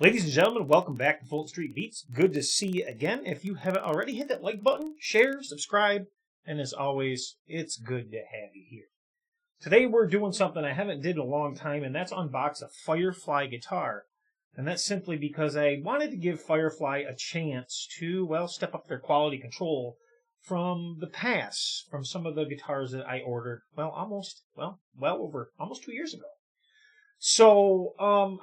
Ladies and gentlemen, welcome back to Fulton Street Beats. Good to see you again. If you haven't already, hit that like button, share, subscribe, and as always, it's good to have you here. Today we're doing something I haven't did in a long time, and that's unbox a Firefly guitar. And that's simply because I wanted to give Firefly a chance to, well, step up their quality control from the past, from some of the guitars that I ordered, almost 2 years ago. So,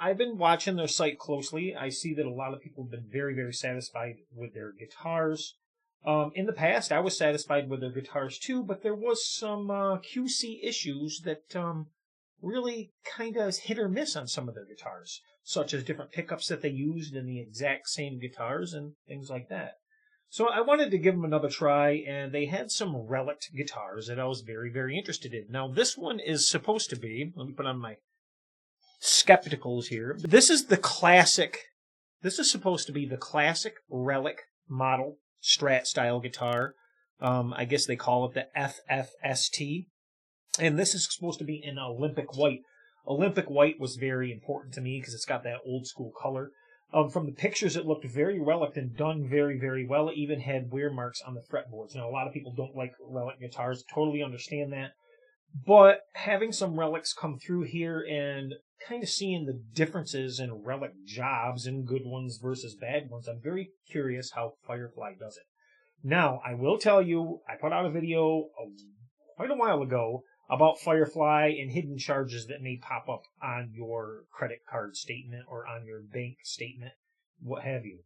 I've been watching their site closely. I see that a lot of people have been very, very satisfied with their guitars. In the past, I was satisfied with their guitars too, but there was some QC issues that really kind of hit or miss on some of their guitars, such as different pickups that they used in the exact same guitars and things like that. So I wanted to give them another try, and they had some relic'd guitars that I was very, very interested in. Now, this one is supposed to be, let me put on my skepticals here. This is supposed to be the classic relic model Strat style guitar. I guess they call it the FFST. And this is supposed to be in Olympic white. Olympic white was very important to me because it's got that old school color. From the pictures, it looked very relic and done very, very well. It even had wear marks on the fretboards. Now, a lot of people don't like relic guitars. Totally understand that. But having some relics come through here and kind of seeing the differences in relic jobs and good ones versus bad ones, I'm very curious how Firefly does it. Now, I will tell you, I put out a video quite a while ago about Firefly and hidden charges that may pop up on your credit card statement or on your bank statement, what have you.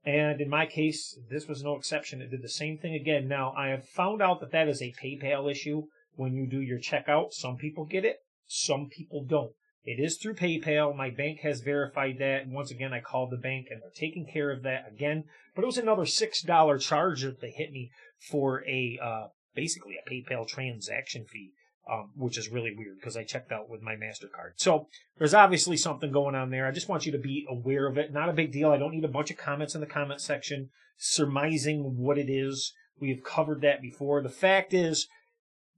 And in my case, this was no exception. It did the same thing again. Now, I have found out that that is a PayPal issue. When you do your checkout, some people get it, some people don't. It is through PayPal. My bank has verified that. And once again, I called the bank and they're taking care of that again. But it was another $6 charge that they hit me for basically a PayPal transaction fee, which is really weird because I checked out with my MasterCard. So there's obviously something going on there. I just want you to be aware of it. Not a big deal. I don't need a bunch of comments in the comment section surmising what it is. We've covered that before. The fact is,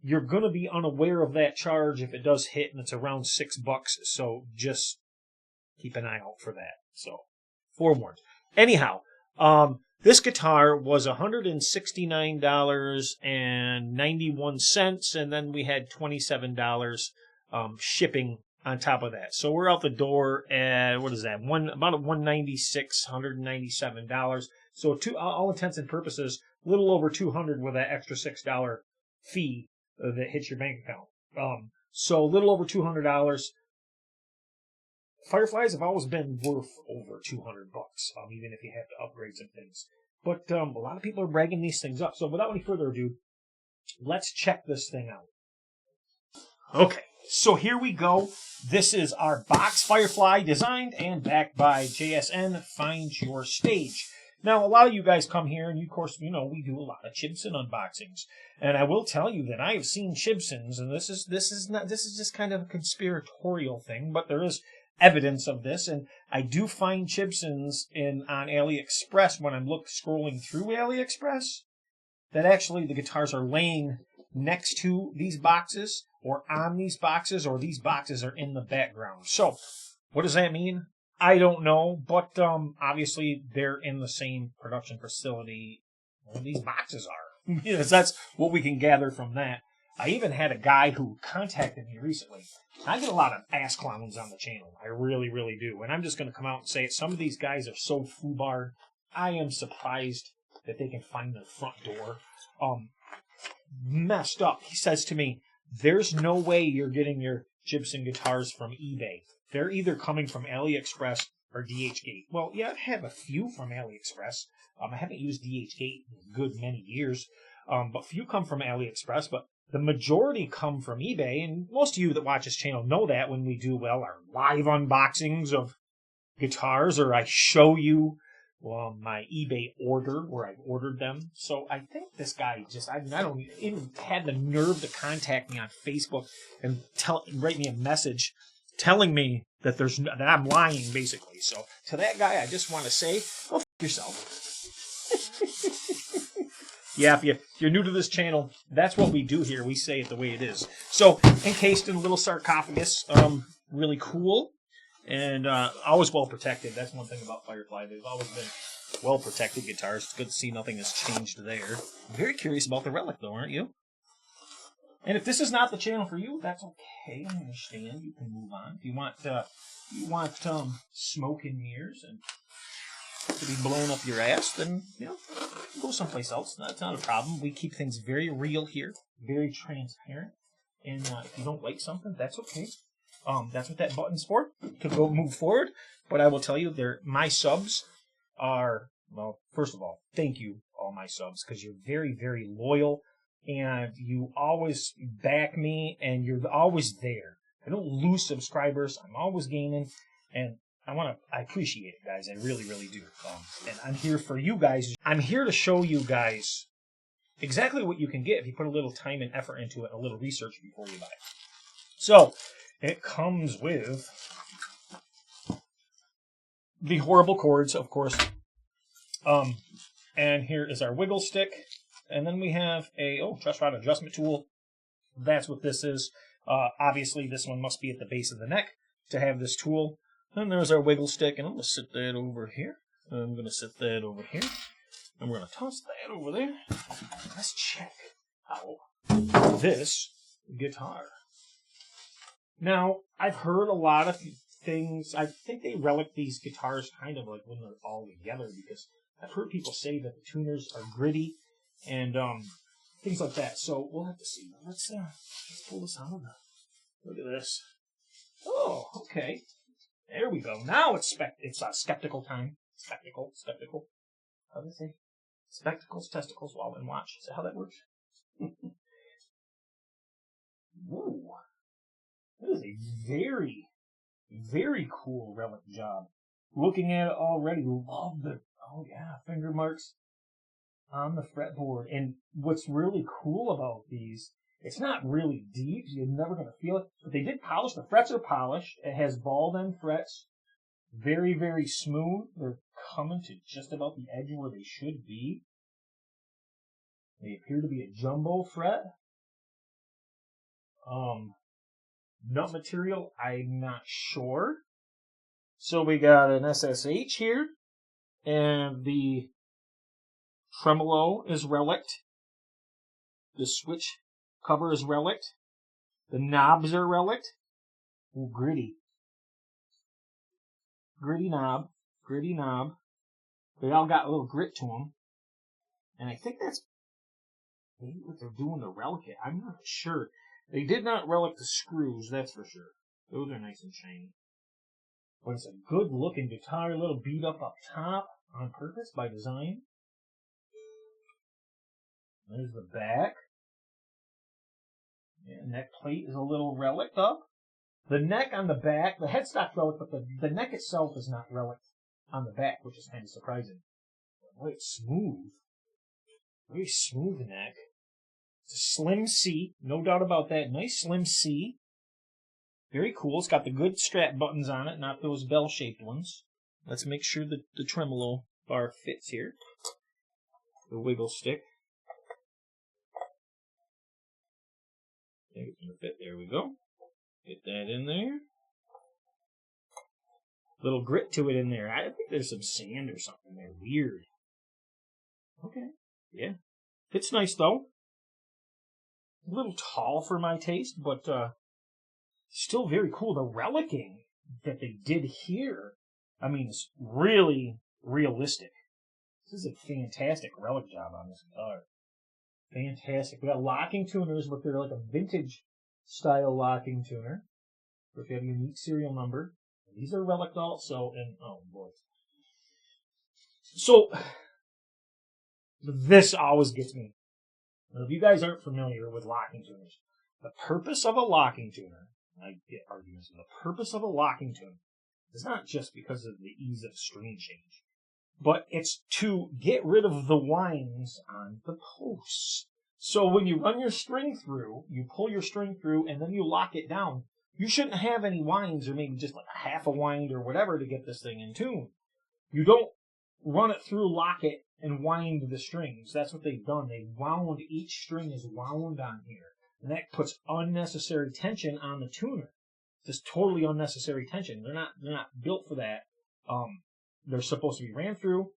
you're going to be unaware of that charge if it does hit, and it's around $6. So just keep an eye out for that. So, forewarned. Anyhow, this guitar was $169.91, and then we had $27 shipping on top of that. So we're out the door at, what is that? About $197. So to all intents and purposes, a little over $200 with that extra $6 fee that hits your bank account. So a little over $200. Fireflies have always been worth over $200, even if you have to upgrade some things. But a lot of people are bragging these things up. So without any further ado, let's check this thing out. Okay, so here we go. This is our box Firefly, designed and backed by JSN. Find your stage. Now, a lot of you guys come here, and of course, we do a lot of Chibson unboxings. And I will tell you that I have seen Chibsons, and this is just kind of a conspiratorial thing, but there is evidence of this, and I do find Chibsons on AliExpress when I'm scrolling through AliExpress, that actually the guitars are laying next to these boxes, or on these boxes, or these boxes are in the background. So, what does that mean? I don't know, but obviously they're in the same production facility where these boxes are. Yes, that's what we can gather from that. I even had a guy who contacted me recently. I get a lot of ass clowns on the channel. I really, really do. And I'm just going to come out and say it. Some of these guys are so foobar. I am surprised that they can find their front door. Messed up. He says to me, there's no way you're getting your Gibson guitars from eBay. They're either coming from AliExpress or DHgate. Well, yeah, I have a few from AliExpress. I haven't used DHgate in a good many years, but few come from AliExpress, but the majority come from eBay, and most of you that watch this channel know that when we do, our live unboxings of guitars, or I show you my eBay order where I've ordered them. So I think this guy I don't even had the nerve to contact me on Facebook and write me a message telling me that that I'm lying, basically. So to that guy, I just want to say, go f*** yourself. Yeah, if you're new to this channel, that's what we do here. We say it the way it is. So, encased in a little sarcophagus, really cool. And always well protected. That's one thing about Firefly. They've always been well protected guitars. It's good to see nothing has changed there. I'm very curious about the Relic, though, aren't you? And if this is not the channel for you, that's okay. I understand. You can move on. If you want smoke and mirrors and to be blown up your ass, then go someplace else. That's not a problem. We keep things very real here, very transparent. And if you don't like something, that's okay. That's what that button's for, to go move forward. But I will tell you, my subs are, well, first of all, thank you, all my subs, because you're very, very loyal, and you always back me, and you're always there. I don't lose subscribers. I'm always gaining, and I appreciate it, guys. I really, really do. And I'm here for you guys. I'm here to show you guys exactly what you can get if you put a little time and effort into it, a little research before you buy it. So, it comes with the horrible cords, of course. And here is our wiggle stick. And then we have a truss rod adjustment tool. That's what this is. Obviously, this one must be at the base of the neck to have this tool. And there's our wiggle stick. And I'm going to sit that over here. And I'm going to sit that over here. And we're going to toss that over there. Let's check out this guitar. Now, I've heard a lot of things. I think they relic these guitars kind of like when they're all together, because I've heard people say that the tuners are gritty and things like that. So we'll have to see. Let's pull this out of there. Look at this. Oh, okay. There we go. Now it's skeptical time. Skeptical. How do they say? Spectacles, testicles, wall, and watch. Is that how that works? Woo. That is a very, very cool relic job. Looking at it already, love the, finger marks on the fretboard. And what's really cool about these, it's not really deep. You're never going to feel it. But they did polish. The frets are polished. It has ball end frets. Very, very smooth. They're coming to just about the edge where they should be. They appear to be a jumbo fret. Nut material, I'm not sure. So we got an SSH here, and the tremolo is relic'd. The switch cover is relic'd. The knobs are relic'd. Ooh, gritty. Gritty knob. They all got a little grit to them. And I think that's maybe what they're doing to relic it. I'm not sure. They did not relic the screws, that's for sure. Those are nice and shiny. But it's a good looking guitar, a little beat up top on purpose by design. There's the back. Yeah, neck plate is a little relic up. The neck on the back, the headstock's relic, but the neck itself is not relic on the back, which is kind of surprising. Boy, it's smooth. Very smooth neck. It's a slim C, no doubt about that. Nice slim C. Very cool. It's got the good Strat buttons on it, not those bell-shaped ones. Let's make sure that the tremolo bar fits here. The wiggle stick. I think it's going to fit. There we go. Get that in there. Little grit to it in there. I think there's some sand or something there. Weird. Okay. Yeah. Fits nice, though. A little tall for my taste, but still very cool. The relicing that they did here, I mean, it's really realistic. This is a fantastic relic job on this guitar. Fantastic. We got locking tuners, but they're like a vintage style locking tuner. If you have a unique serial number. These are relic also, and oh boy. So, this always gets me. Now, if you guys aren't familiar with locking tuners, the purpose of a locking tuner, I get arguments, the purpose of a locking tuner is not just because of the ease of string change, but it's to get rid of the winds on the posts. So when you run your string through, you pull your string through, and then you lock it down, you shouldn't have any winds, or maybe just like a half a wind or whatever to get this thing in tune. You don't run it through, lock it, and wind the strings. That's what they've done. They've wound, each string is wound on here. And that puts unnecessary tension on the tuner. just totally unnecessary tension. They're not built for that. They're supposed to be ran through,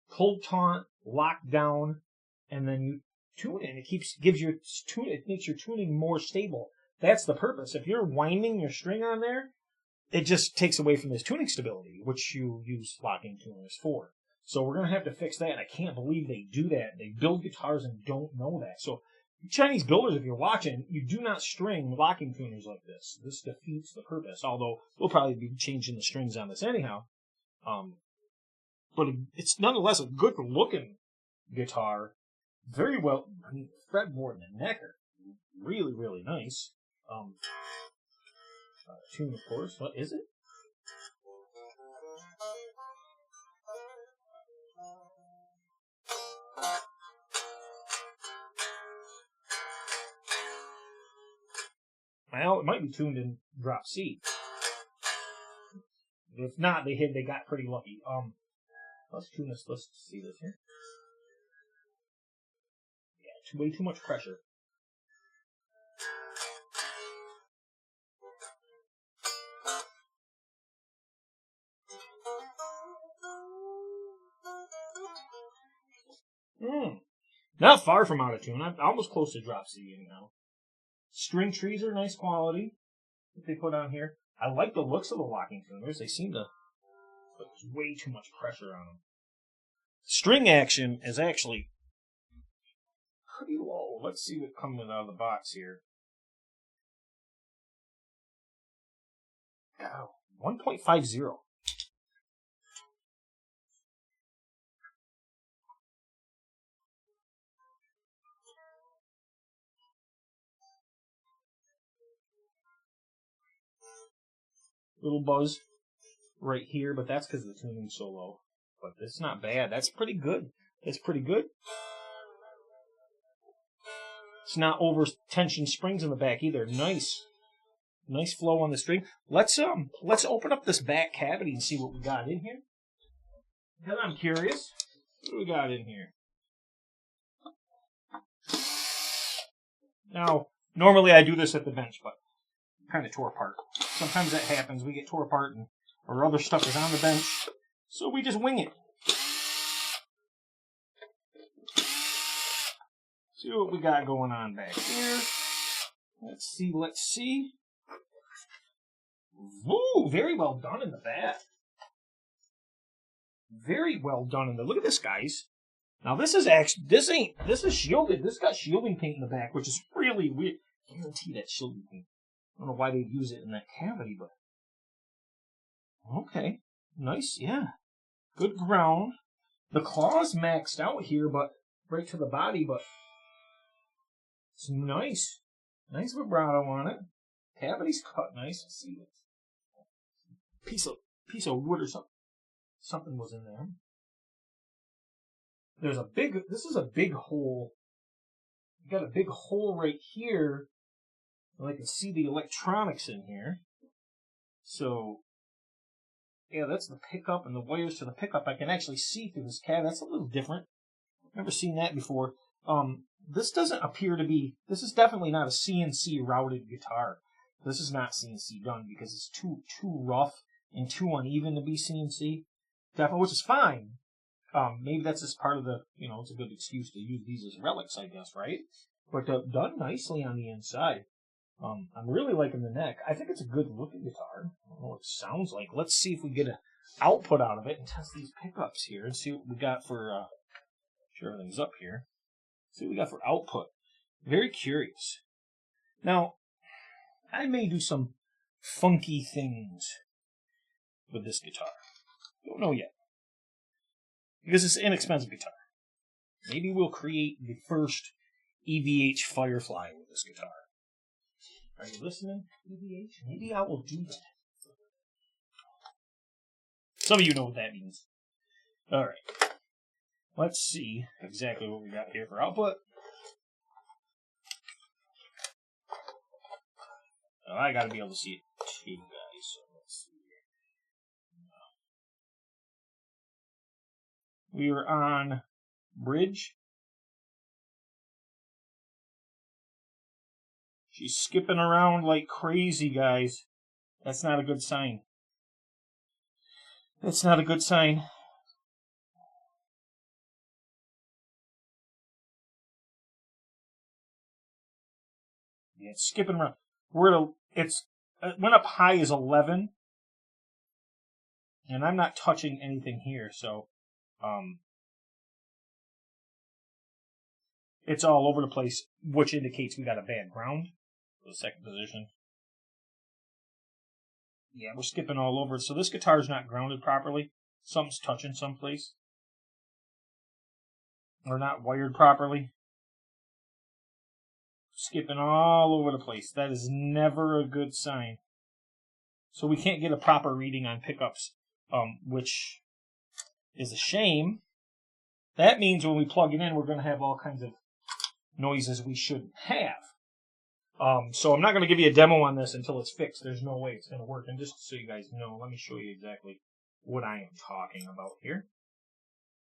pulled taut, locked down, and then you tune it. And it makes your tuning more stable. That's the purpose. If you're winding your string on there, it just takes away from this tuning stability, which you use locking tuners for. So we're going to have to fix that. I can't believe they do that. They build guitars and don't know that. So Chinese builders, if you're watching, you do not string locking tuners like this. This defeats the purpose, although we'll probably be changing the strings on this anyhow. But it's nonetheless a good-looking guitar. Very well, I mean, the fretboard and the neck are really, really nice. Tune, of course. What is it? Well, it might be tuned in drop C. If not, they got pretty lucky. Let's tune this. Let's see this here. Yeah, way too much pressure. Not far from out of tune. I'm almost close to drop C anyhow. String trees are nice quality that they put on here. I like the looks of the locking tuners. They seem to put way too much pressure on them. String action is actually pretty low. Let's see what comes out of the box here. Oh, 1.50. Little buzz right here, but that's because the tuning's so low. But it's not bad. That's pretty good. It's pretty good. It's not over tension springs in the back either. Nice flow on the string. Let's open up this back cavity and see what we got in here. Because I'm curious. What do we got in here? Now, normally I do this at the bench, but kind of tore apart. Sometimes that happens. We get tore apart and our other stuff is on the bench, so we just wing it. See what we got going on back here. Let's see. Woo! Very well done in the back. Very well done in the. Look at this, guys. Now this is shielded. This got shielding paint in the back, which is really weird. I guarantee that shielding paint. I don't know why they use it in that cavity, but okay, nice, yeah, good ground. The claw's maxed out here, but right to the body, but it's nice vibrato on it. Cavity's cut nice. Let's see, piece of wood or something was in there. This is a big hole. You got a big hole right here. And I can see the electronics in here. So, yeah, that's the pickup and the wires to the pickup. I can actually see through this cavity. That's a little different. I've never seen that before. This doesn't appear to be, this is definitely not a CNC routed guitar. This is not CNC done because it's too rough and too uneven to be CNC. Definitely, which is fine. Maybe that's just part of the, it's a good excuse to use these as relics, I guess, right? But done nicely on the inside. I'm really liking the neck. I think it's a good looking guitar. I don't know what it sounds like. Let's see if we get an output out of it and test these pickups here and see what we got for, sure everything's up here. See what we got for output. Very curious. Now, I may do some funky things with this guitar. Don't know yet. Because it's an inexpensive guitar. Maybe we'll create the first EVH Firefly with this guitar. Are you listening, EVH? Maybe I will do that. Some of you know what that means. Alright. Let's see exactly what we got here for output. Oh, I gotta be able to see it too, guys. So let's see here. We are on bridge. She's skipping around like crazy, guys. That's not a good sign. That's not a good sign. Yeah, it's skipping around. It went up high as 11, and I'm not touching anything here, so it's all over the place, which indicates we got a bad ground for the second position. Yeah, we're skipping all over. So this guitar's not grounded properly. Something's touching someplace. Or not wired properly. Skipping all over the place. That is never a good sign. So we can't get a proper reading on pickups, which is a shame. That means when we plug it in, we're going to have all kinds of noises we shouldn't have. So I'm not going to give you a demo on this until it's fixed. There's no way it's going to work. And just so you guys know, let me show you exactly what I am talking about here.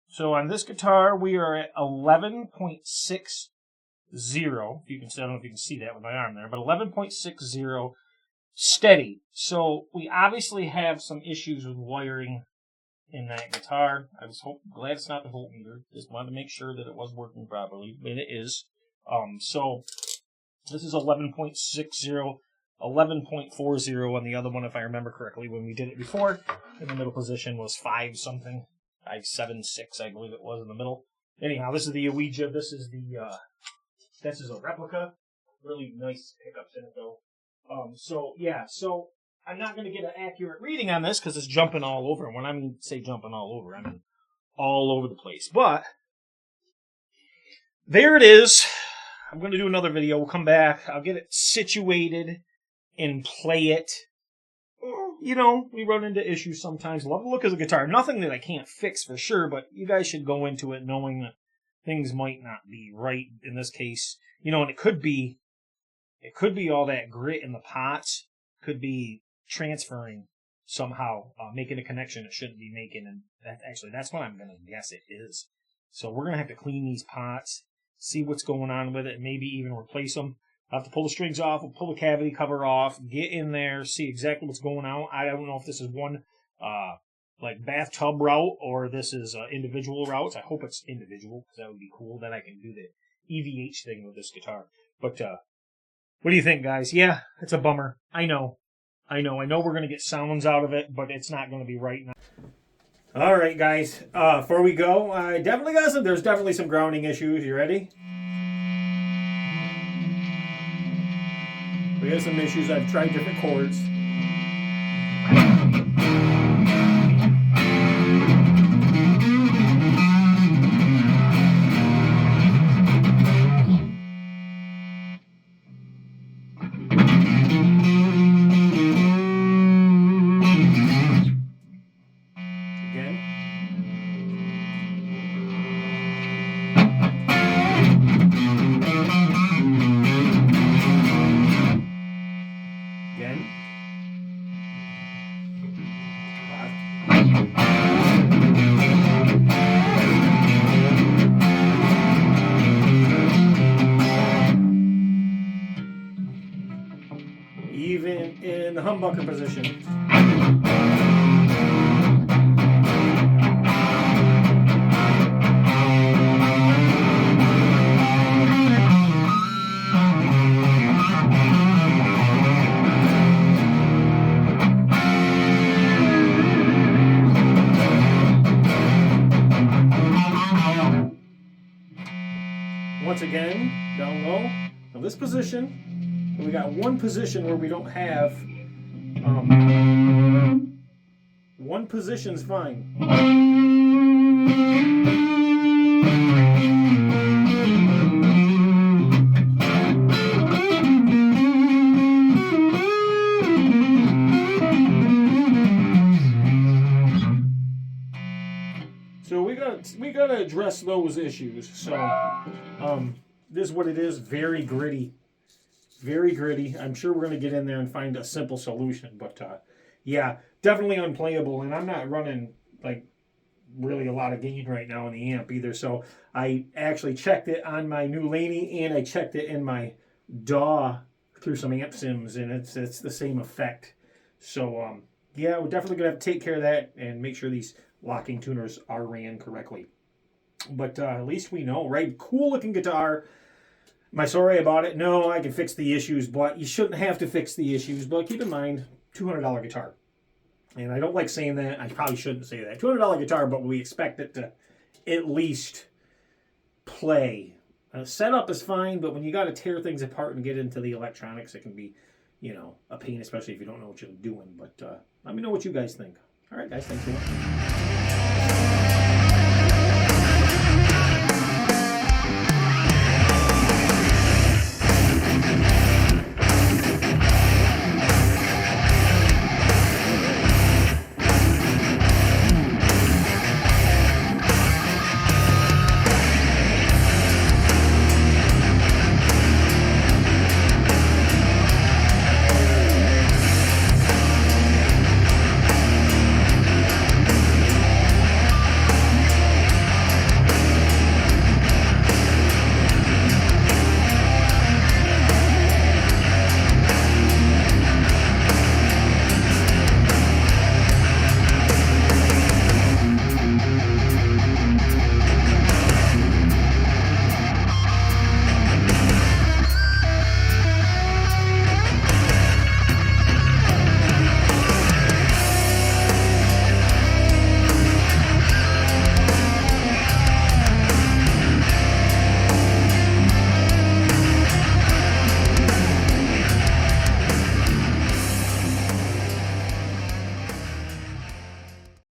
So on this guitar, we are at 11.60. If you can, I don't know if you can see that with my arm there, but 11.60 steady. So we obviously have some issues with wiring in that guitar. I was glad it's not the voltmeter. Just wanted to make sure that it was working properly, but it is. So this is 11.60, 11.40 on the other one, if I remember correctly, when we did it before. In the middle position was 5 something, 5.76, I believe it was in the middle. Anyhow, this is the Ouija. This is a replica. Really nice pickups in it, though. So I'm not going to get an accurate reading on this because it's jumping all over. When I say jumping all over, I mean all over the place. But there it is. I'm going to do another video. We'll come back. I'll get it situated and play it. You know, we run into issues sometimes. Love the look of the guitar. Nothing that I can't fix for sure, but you guys should go into it knowing that things might not be right in this case. You know, and it could be all that grit in the pots could be transferring somehow, making a connection it shouldn't be making, and that's what I'm going to guess it is. So we're going to have to clean these pots, see what's going on with it, maybe even replace them. I'll have to pull the strings off, we'll pull the cavity cover off, get in there, see exactly what's going on. I don't know if this is one like bathtub route or this is individual routes. I hope it's individual because that would be cool. Then I can do the EVH thing with this guitar. But what do you think, guys? Yeah, it's a bummer. I know we're going to get sounds out of it, but it's not going to be right now. All right, guys. Before we go, there's definitely some grounding issues. You ready? We have some issues. I've tried different chords. Even in the humbucker position. Once again, down low. Now this position, we got one position where we don't have, one position's fine. So we gotta address those issues. So this is what it is. Very gritty. Very gritty. I'm sure we're going to get in there and find a simple solution. But yeah, definitely unplayable. And I'm not running like really a lot of gain right now in the amp either. So I actually checked it on my new Laney and I checked it in my DAW through some amp sims, and it's the same effect. So, yeah, we're definitely going to have to take care of that and make sure these locking tuners are ran correctly. But at least we know, right? Cool looking guitar. Am I sorry about it? No, I can fix the issues, but you shouldn't have to fix the issues. But keep in mind, $200 guitar. And I don't like saying that. I probably shouldn't say that. $200 guitar, but we expect it to at least play. Setup is fine, but when you got to tear things apart and get into the electronics, it can be, you know, a pain, especially if you don't know what you're doing. But let me know what you guys think. All right, guys, thanks for watching.